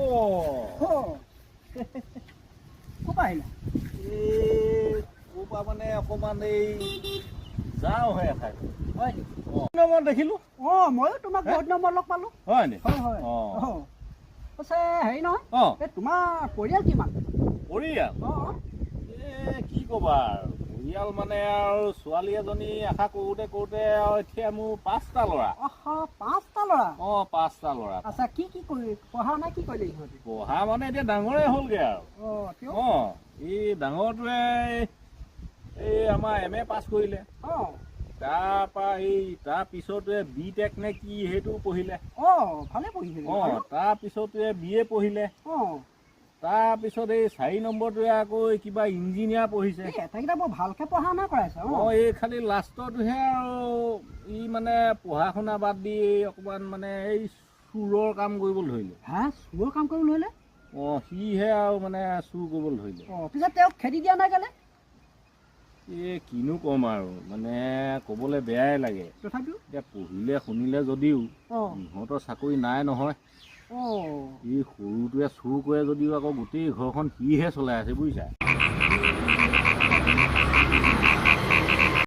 ক'ৰ পৰা আহিলা? ক'ৰ পৰা মানে অকণমান এই যাওঁহে এঠাইত। হয় নেকি? মই দেখিলোঁ। ময়ো তোমাক বহুত নম্বৰ লগ পালোঁ। হয় নি? হয়। পিছে হেৰি নহয়, এই তোমাৰ পৰিয়াল কিমান? পৰিয়াল কি ক'বা আৰু, পৰিয়াল মানে আৰু ছোৱালী এজনী আশা কৰোঁতে আৰু এতিয়া মোৰ 5টা ল'ৰা। 5টা ল'ৰা? 5টা ল'ৰা। আচ্ছা, কি কৰি পঢ়া নাই, কি কৰিলে ইহঁতে? পঢ়া মানে এতিয়া ডাঙৰে হ'লগৈ আৰু। এই ডাঙৰটোৱে এই আমাৰ MA পাছ কৰিলে। তাৰপৰা তাৰ পিছতে BTech নে কি সেইটো পঢ়িলে। ভালে পঢ়িলে। তাৰপিছতে BA পঢ়িলে। তাৰপিছত এই 4 নম্বৰটোৱে আকৌ কিবা ইঞ্জিনিয়াৰ পঢ়িছে। এটাকেইটা বৰ ভালকৈ পঢ়া শুনা কৰাইছে। এই খালি লাষ্টৰটোহে আৰু ই মানে পঢ়া শুনা বাদ দি অকণমান মানে এই চুৰৰ কাম কৰিবলৈ ধৰিলে। চুৰৰ কাম কৰিবলৈ ধৰিলে? সিহে আৰু মানে চুৰ কৰিবলৈ ধৰিলে। পিছত তেওঁক খেদি দিয়া নাই কেলে? কিনো ক'ম আৰু, মানে ক'বলৈ বেয়াই লাগে। তথাপিও এতিয়া পঢ়িলে শুনিলে যদিও ইহঁতৰ চাকৰি নাই নহয়। সৰুটোৱে চুৰ কৰে যদিও আকৌ গোটেই ঘৰখন সিহে চলাই আছে, বুজিছা।